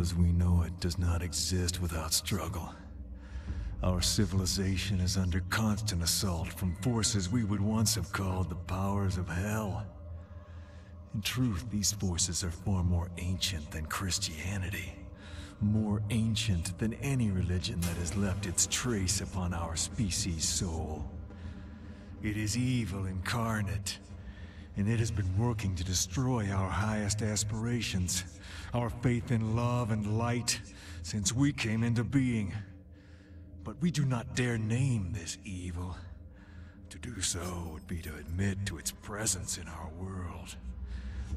as we know it does not exist without struggle. Our civilization is under constant assault from forces we would once have called the powers of hell. In truth, these forces are far more ancient than Christianity. More ancient than any religion that has left its trace upon our species' soul. It is evil incarnate, and it has been working to destroy our highest aspirations, our faith in love and light, since we came into being. But we do not dare name this evil. To do so would be to admit to its presence in our world.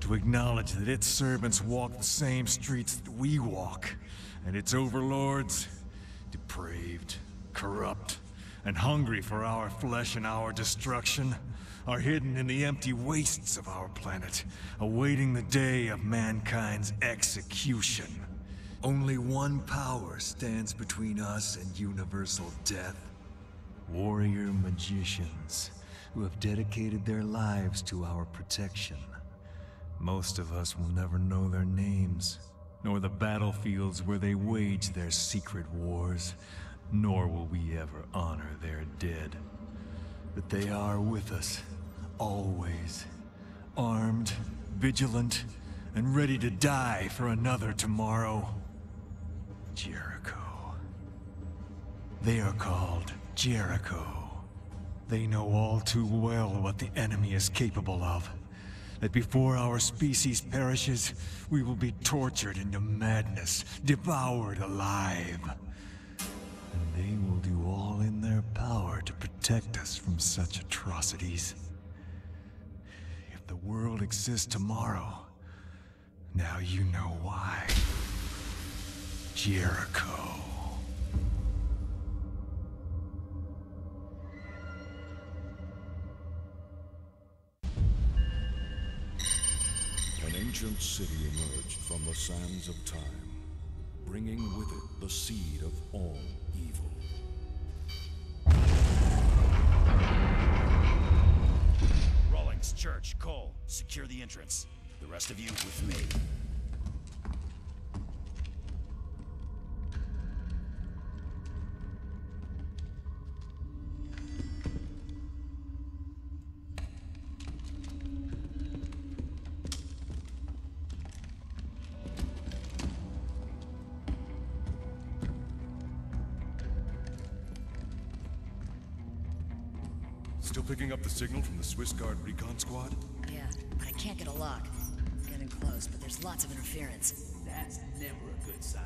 To acknowledge that its servants walk the same streets that we walk, and its overlords, depraved, corrupt, and hungry for our flesh and our destruction, are hidden in the empty wastes of our planet, awaiting the day of mankind's execution. Only one power stands between us and universal death. Warrior magicians who have dedicated their lives to our protection. Most of us will never know their names, nor the battlefields where they wage their secret wars, nor will we ever honor their dead. But they are with us, always, armed, vigilant, and ready to die for another tomorrow. Jericho. They are called Jericho. They know all too well what the enemy is capable of. That before our species perishes, we will be tortured into madness, devoured alive. And they will do all in their power to protect us from such atrocities. If the world exists tomorrow, now you know why. Jericho. An ancient city emerged from the sands of time, bringing with it the seed of all evil. Rawlings, Church, Cole, secure the entrance. The rest of you with me. Still picking up the signal from the Swiss Guard recon squad? Yeah, but I can't get a lock. Getting close, but there's lots of interference. That's never a good sign.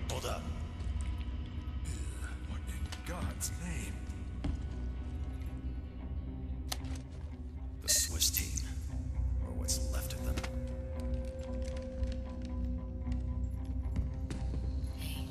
Hold up. What in God's name? The Swiss team. Or what's left of them. Hey,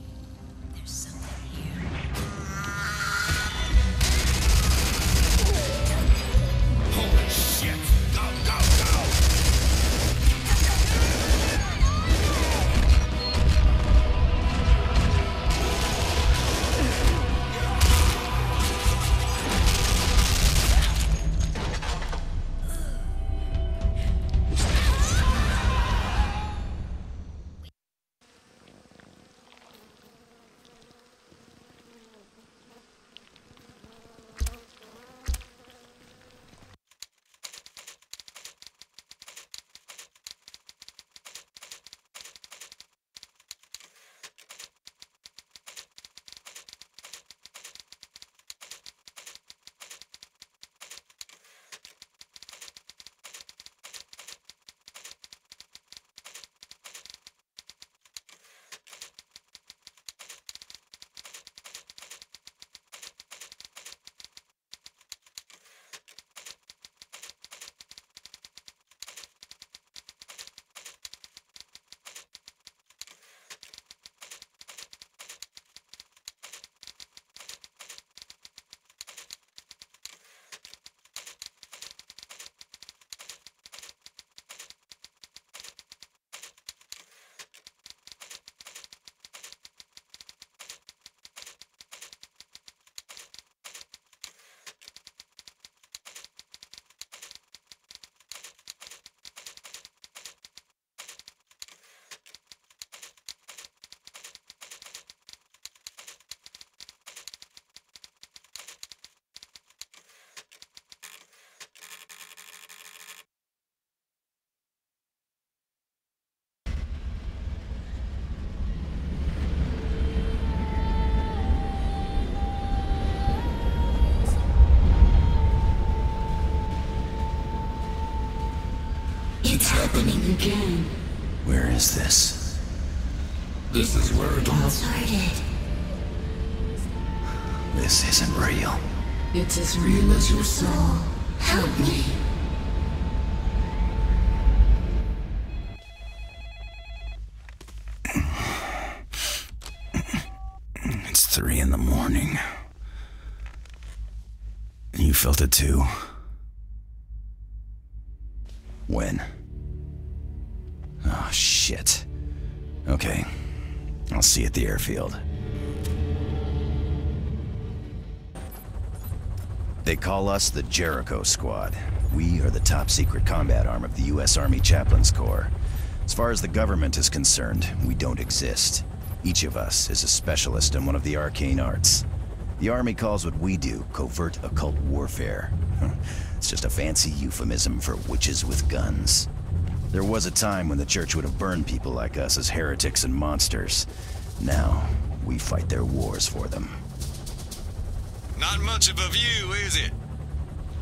happening again. Where is this? This is where it all started. This isn't real. It's as real as your soul. Help me. It's 3 in the morning. You felt it too? When? Oh, shit. Okay. I'll see you at the airfield. They call us the Jericho Squad. We are the top-secret combat arm of the U.S. Army Chaplains Corps. As far as the government is concerned, we don't exist. Each of us is a specialist in one of the arcane arts. The Army calls what we do covert occult warfare. It's just a fancy euphemism for witches with guns. There was a time when the Church would have burned people like us as heretics and monsters. Now, we fight their wars for them. Not much of a view, is it?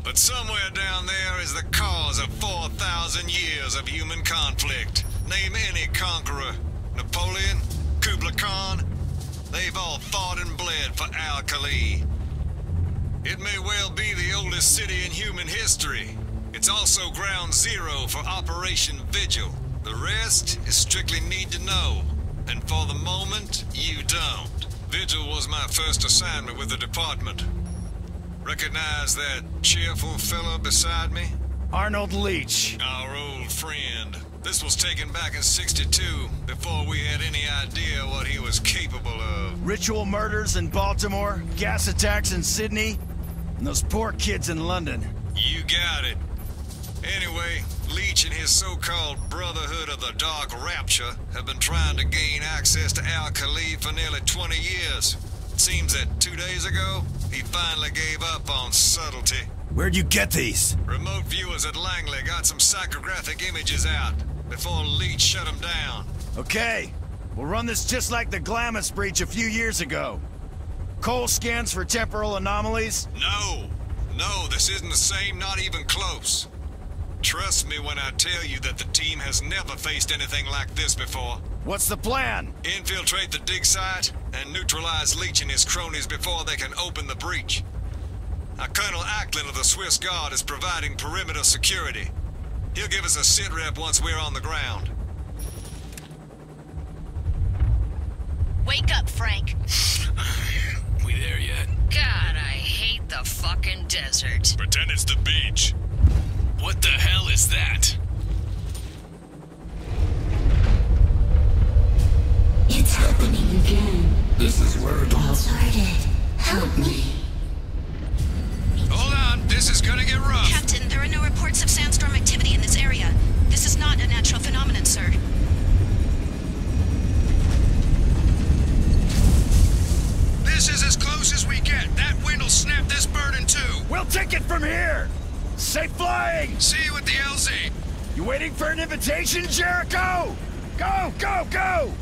But somewhere down there is the cause of 4,000 years of human conflict. Name any conqueror. Napoleon, Kublai Khan. They've all fought and bled for Al-Khali. It may well be the oldest city in human history. It's also ground zero for Operation Vigil. The rest is strictly need to know. And for the moment, you don't. Vigil was my first assignment with the department. Recognize that cheerful fella beside me? Arnold Leach. Our old friend. This was taken back in '62, before we had any idea what he was capable of. Ritual murders in Baltimore, gas attacks in Sydney, and those poor kids in London. You got it. Anyway, Leach and his so-called Brotherhood of the Dark Rapture have been trying to gain access to Al-Khali for nearly 20 years. It seems that 2 days ago, he finally gave up on subtlety. Where'd you get these? Remote viewers at Langley got some psychographic images out before Leach shut them down. Okay, we'll run this just like the Glamis breach a few years ago. Cole scans for temporal anomalies? No, this isn't the same, not even close. Trust me when I tell you that the team has never faced anything like this before. What's the plan? Infiltrate the dig site and neutralize Leach and his cronies before they can open the breach. Now, Colonel Acklin of the Swiss Guard is providing perimeter security. He'll give us a sit-rep once we're on the ground. Wake up, Frank. We there yet? God, I hate the fucking desert. Pretend it's the beach. What the hell is that? It's happening again. This is where it all started. Help me. Hold on, this is gonna get rough. Captain, there are no reports of sandstorm activity in this area. This is not a natural phenomenon, sir. This is as close as we get. That wind'll snap this bird in two. We'll take it from here! Safe flying! See you at the LZ. You waiting for an invitation, Jericho? Go, go, go!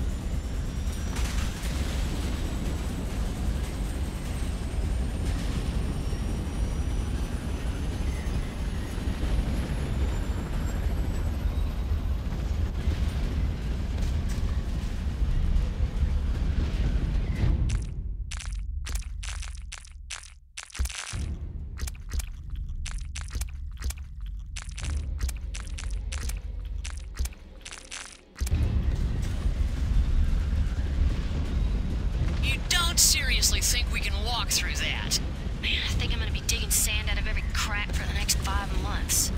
Seriously think we can walk through that? Man, I think I'm gonna be digging sand out of every crack for the next 5 months.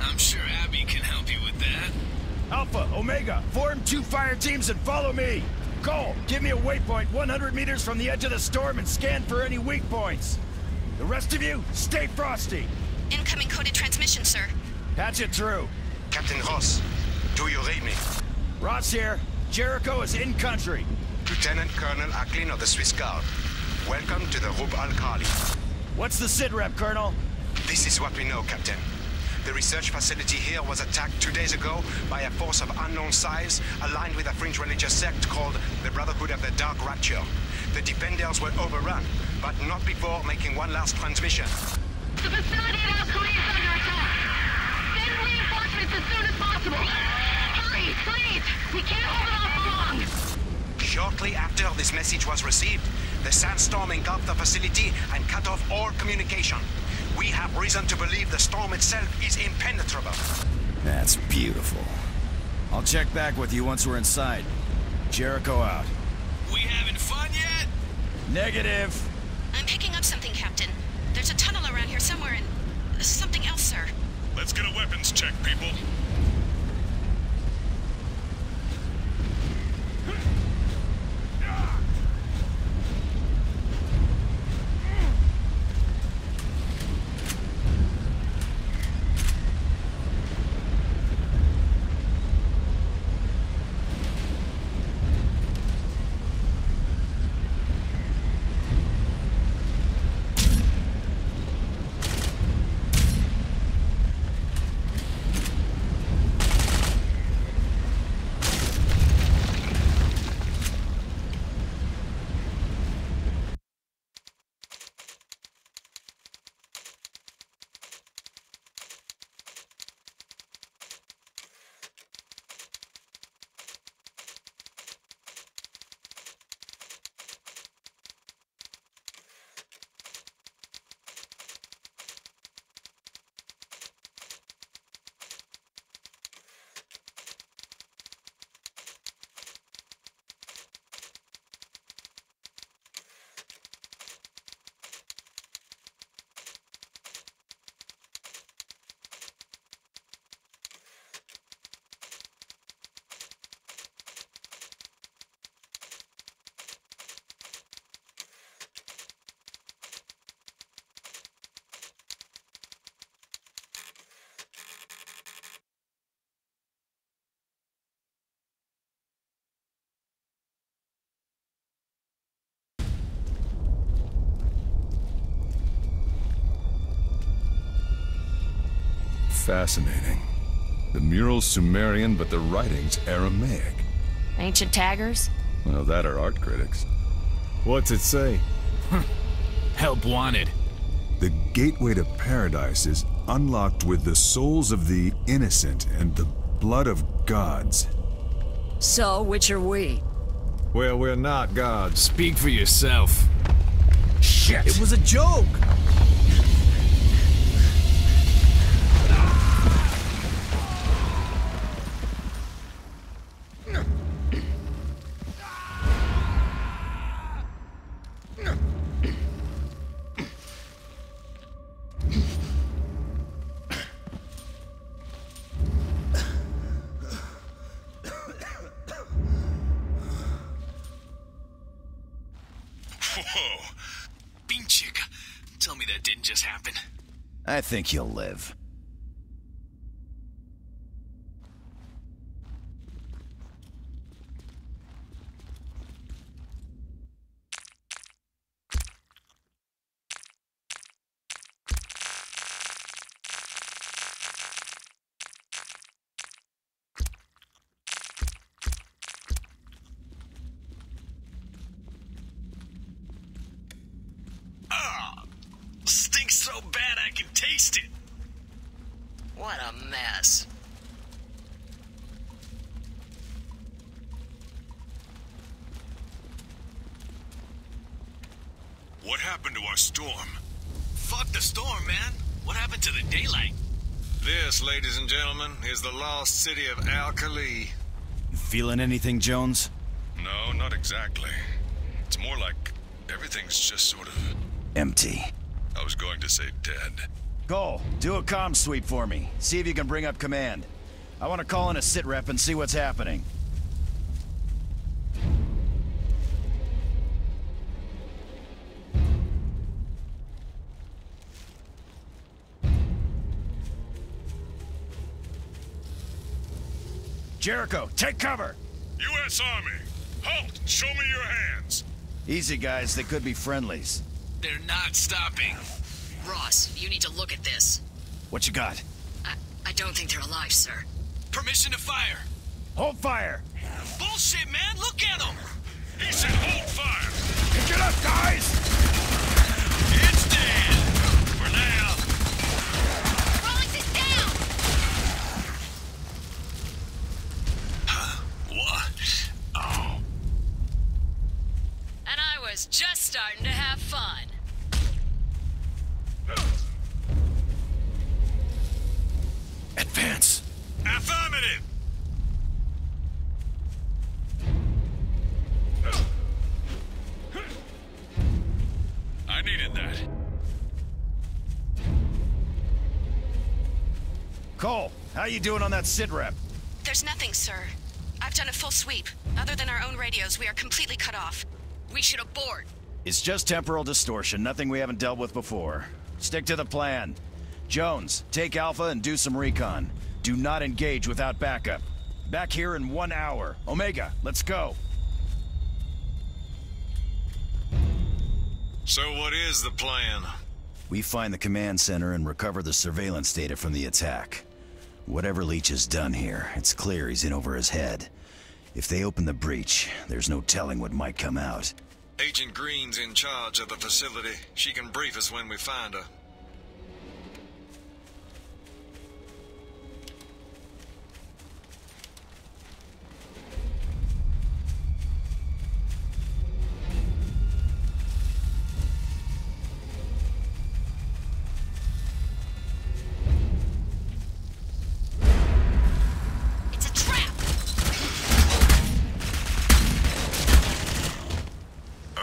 I'm sure Abby can help you with that. Alpha, Omega, form 2 fire teams and follow me. Cole, give me a waypoint 100 meters from the edge of the storm and scan for any weak points. The rest of you, stay frosty. Incoming coded transmission, sir. Patch it through. Captain Ross, do you read me? Ross here. Jericho is in country. Lieutenant Colonel Acklin of the Swiss Guard. Welcome to the Rub Al-Khali. What's the sit-rep, Colonel? This is what we know, Captain. The research facility here was attacked 2 days ago by a force of unknown size aligned with a fringe religious sect called the Brotherhood of the Dark Rapture. The defenders were overrun, but not before making one last transmission. The facility at Al-Khali is under attack. Send reinforcements units as soon as possible! Hurry, please! We can't hold it off long! Shortly after this message was received, the sandstorm engulfed the facility and cut off all communication. We have reason to believe the storm itself is impenetrable. That's beautiful. I'll check back with you once we're inside. Jericho out. We having fun yet? Negative. I'm picking up something, Captain. There's a tunnel around here somewhere and... something else, sir. Let's get a weapons check, people. Fascinating. The mural's Sumerian, but the writing's Aramaic. Ancient taggers? Well, that are art critics. What's it say? Help wanted. The gateway to paradise is unlocked with the souls of the innocent and the blood of gods. So, which are we? Well, we're not gods. Speak for yourself. Shit! It was a joke! Whoa. Bean chick. Tell me that didn't just happen. I think he'll live. Stinks so bad I can taste it. What a mess. What happened to our storm? Fuck the storm, man. What happened to the daylight? This, ladies and gentlemen, is the lost city of Al-Khali. You feeling anything, Jones? No, not exactly. It's more like everything's just sort of... Empty. I was going to say dead. Cole, do a comm sweep for me. See if you can bring up command. I want to call in a sit rep and see what's happening. Jericho, take cover! U.S. Army! Halt! Show me your hands! Easy, guys. They could be friendlies. They're not stopping. Ross, you need to look at this. What you got? I don't think they're alive, sir. Permission to fire. Hold fire! Bullshit, man. Look at them. He said hold fire! Pick it up, guys! It's dead. For now. Rollins is down! was just starting to have fun. Advance. Affirmative! I needed that. Cole, how you doing on that sit rep? There's nothing, sir. I've done a full sweep. Other than our own radios, we are completely cut off. We should abort. It's just temporal distortion, nothing we haven't dealt with before. Stick to the plan. Jones, take Alpha and do some recon. Do not engage without backup. Back here in 1 hour. Omega, let's go. So what is the plan? We find the command center and recover the surveillance data from the attack. Whatever Leach has done here, it's clear he's in over his head. If they open the breach, there's no telling what might come out. Agent Green's in charge of the facility. She can brief us when we find her.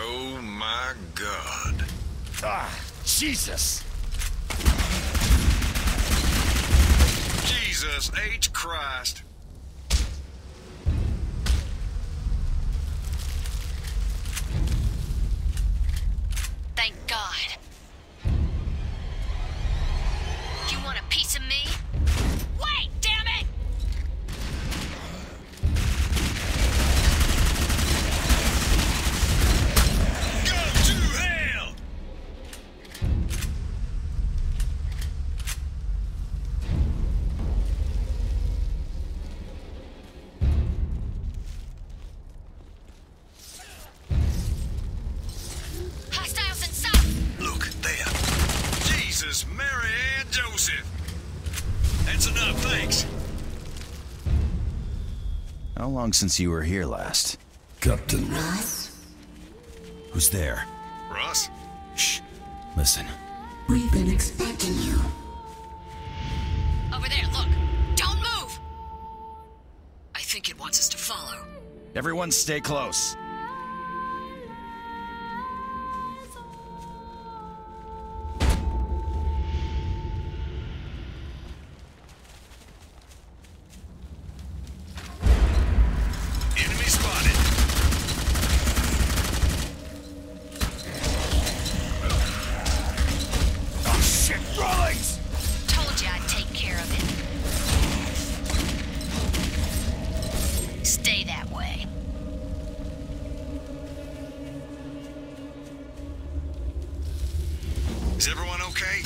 Oh my God. Ah, Jesus! Jesus H. Christ. Thank God. You want a piece of me? Wait, damn it! Go to hell! Hostiles in sight! Look, there. Jesus, Mary, and Joseph. That's enough, thanks. How long since you were here last? Captain Ross, Who's there? Russ? Shh. Listen. we've been expecting you. Over there, look. Don't move! I think it wants us to follow. Everyone stay close. Enemy spotted. Oh shit, Rawlings! Told you I'd take care of it. Stay that way. Is everyone okay?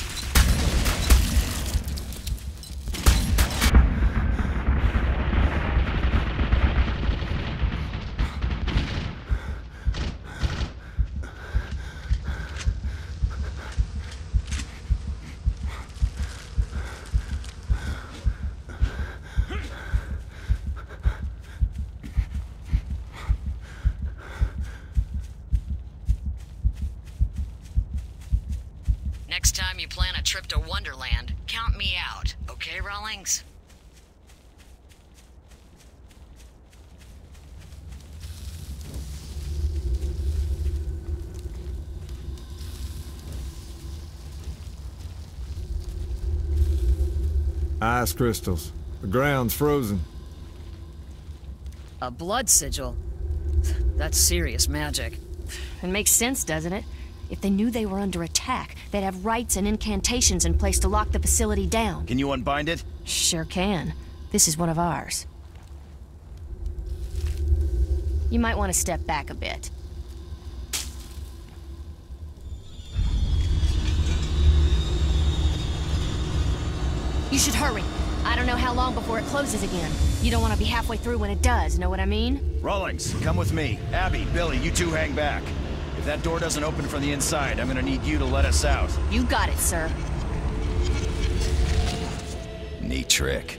Next time you plan a trip to Wonderland, count me out. Okay, Rawlings? Ice crystals. The ground's frozen. A blood sigil? That's serious magic. It makes sense, doesn't it? If they knew they were under attack, they'd have rites and incantations in place to lock the facility down. Can you unbind it? Sure can. This is one of ours. You might want to step back a bit. You should hurry. I don't know how long before it closes again. You don't want to be halfway through when it does, know what I mean? Rawlings, come with me. Abby, Billy, you two hang back. If that door doesn't open from the inside, I'm gonna need you to let us out. You got it, sir. Neat trick.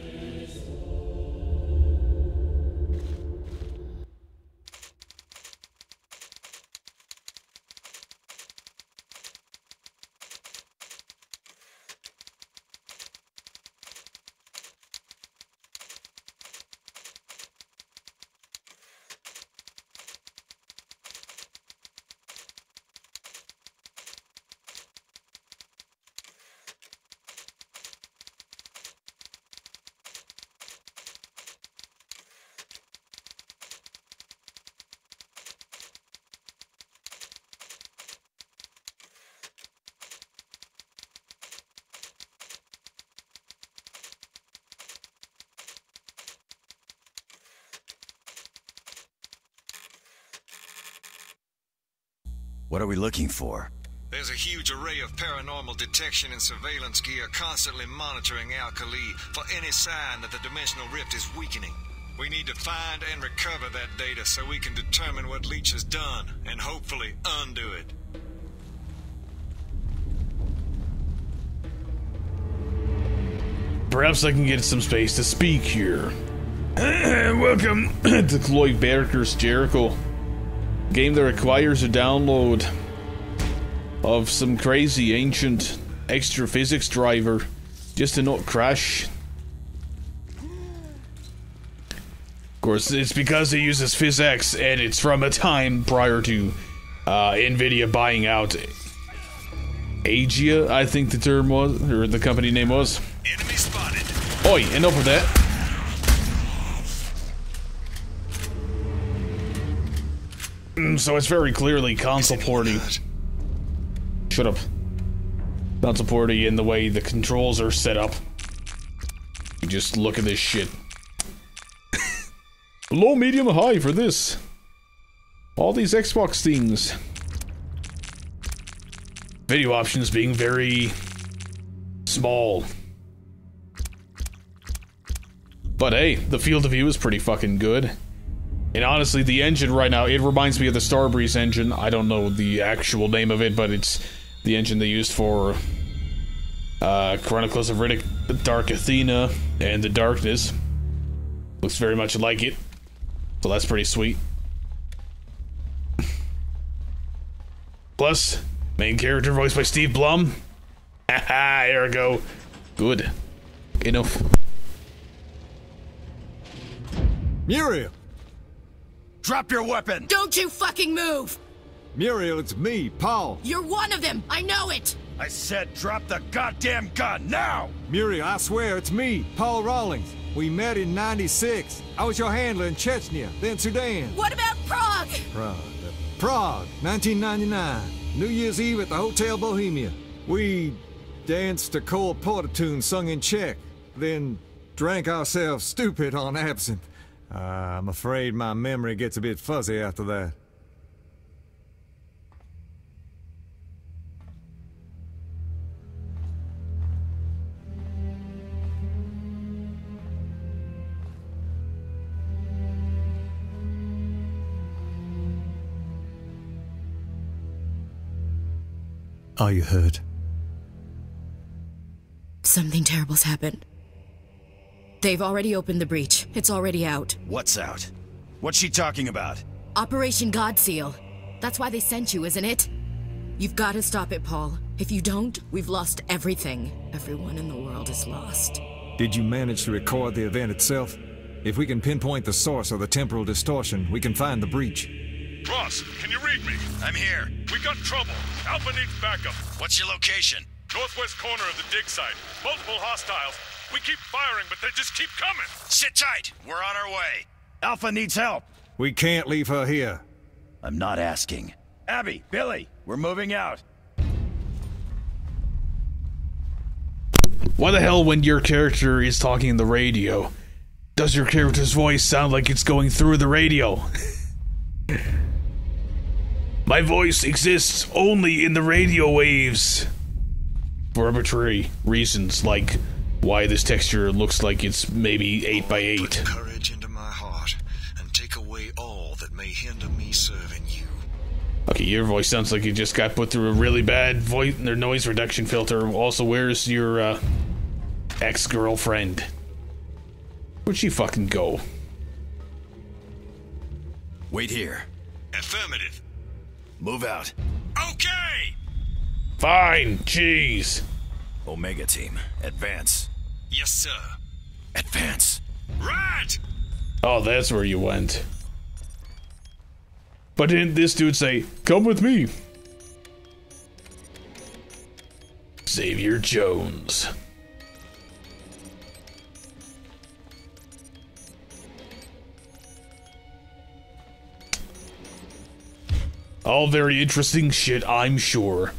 What are we looking for? There's a huge array of paranormal detection and surveillance gear constantly monitoring Alkali for any sign that the dimensional rift is weakening. We need to find and recover that data so we can determine what Leech has done and hopefully undo it. Perhaps I can get some space to speak here. Welcome to Clive Barker's Jericho. Game that requires a download of some crazy ancient extra physics driver just to not crash. Of course, it's because it uses PhysX and it's from a time prior to Nvidia buying out Agia, I think the term was, or the company name was. Enemy spotted. Oi, enough of that. So it's very clearly console porting. Shut up. Console porting in the way the controls are set up. You just look at this shit. Low, medium, high for this. All these Xbox things. Video options being very small. But hey, the field of view is pretty fucking good. And honestly, the engine right now, it reminds me of the Starbreeze engine. I don't know the actual name of it, but it's the engine they used for Chronicles of Riddick, Dark Athena, and The Darkness. Looks very much like it. So that's pretty sweet. Plus, main character voiced by Steve Blum. Haha, there we go. Good. Enough. Muriel! Drop your weapon! Don't you fucking move! Muriel, it's me, Paul. You're one of them! I know it! I said drop the goddamn gun, now! Muriel, I swear, it's me, Paul Rawlings. We met in '96. I was your handler in Chechnya, then Sudan. What about Prague? Prague, 1999. New Year's Eve at the Hotel Bohemia. We danced a Cole Porter tune sung in Czech, then drank ourselves stupid on absinthe. I'm afraid my memory gets a bit fuzzy after that. Are you hurt? Something terrible's happened. They've already opened the breach. It's already out. What's out? What's she talking about? Operation Godseal. That's why they sent you, isn't it? You've got to stop it, Paul. If you don't, we've lost everything. Everyone in the world is lost. Did you manage to record the event itself? If we can pinpoint the source of the temporal distortion, we can find the breach. Ross, can you read me? I'm here. We got trouble. Alpha needs backup. What's your location? Northwest corner of the dig site. Multiple hostiles. We keep firing, but they just keep coming. Sit tight. We're on our way. Alpha needs help. We can't leave her here. I'm not asking. Abby, Billy, we're moving out. Why the hell, when your character is talking in the radio, does your character's voice sound like it's going through the radio? My voice exists only in the radio waves. For arbitrary reasons, like why this texture looks like it's maybe 8 by 8. Put courage into my heart and take away all that may hinder me serving you. Okay, your voice sounds like you just got put through a really bad voice or noise reduction filter. Also, where's your ex-girlfriend? Where'd she fucking go? Wait here. Affirmative. Move out. Okay! Fine, jeez. Omega Team, advance. Yes, sir. Advance. Right! Oh, that's where you went. But didn't this dude say, come with me? Xavier Jones. All very interesting shit, I'm sure.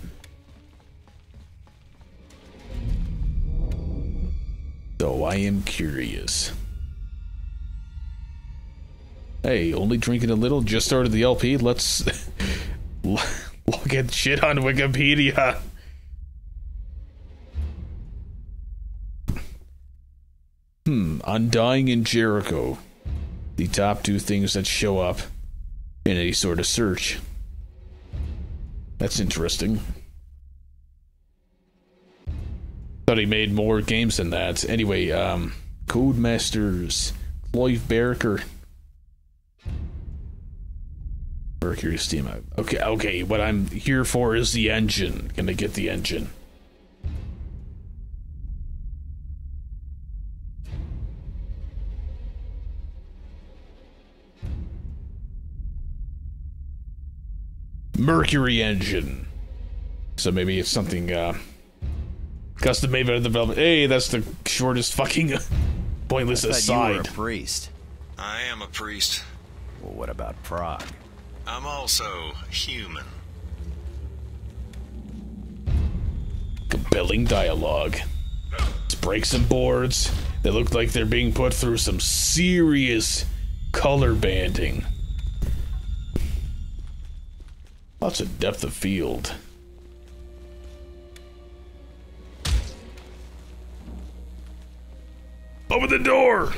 Though I am curious. Hey, only drinking a little, just started the LP, let's Look at shit on Wikipedia. Undying in Jericho. The top 2 things that show up in any sort of search. That's interesting. Thought he made more games than that. Anyway, Codemasters, Clive Barker. Mercury Steam. Okay, what I'm here for is the engine. Gonna get the engine. Mercury engine. So maybe it's something, custom made by the development. Hey, that's the shortest fucking pointless aside. You were a priest. I am a priest. Well, what about Prague? I'm also human. Compelling dialogue. Let's break some boards. They look like they're being put through some serious color banding. Lots of depth of field. Open the door!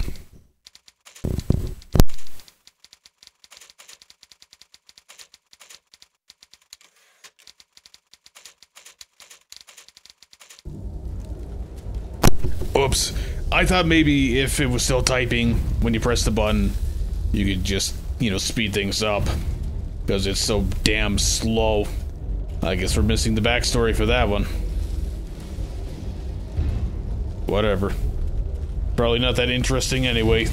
Oops. I thought maybe if it was still typing when you press the button, you could just, speed things up. Because it's so damn slow. I guess we're missing the backstory for that one. Whatever. Probably not that interesting anyway.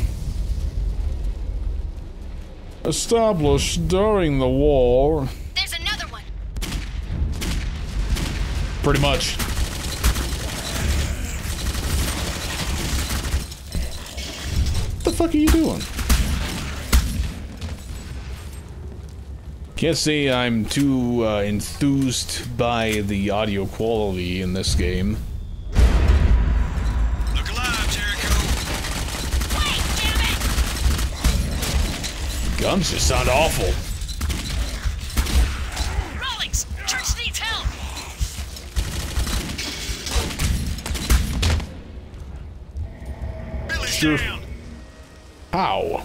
Established during the war. There's another one. Pretty much. What the fuck are you doing? Can't say I'm too enthused by the audio quality in this game. Look alive, Jericho! Wait, damn it! Guns just sound awful. Rawlings, church needs help. Billy's Sure. down! How?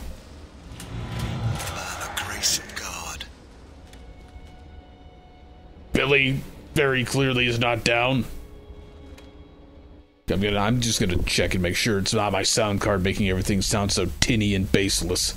By the grace of God. Billy very clearly is not down. I'm just gonna check and make sure it's not my sound card making everything sound so tinny and baseless.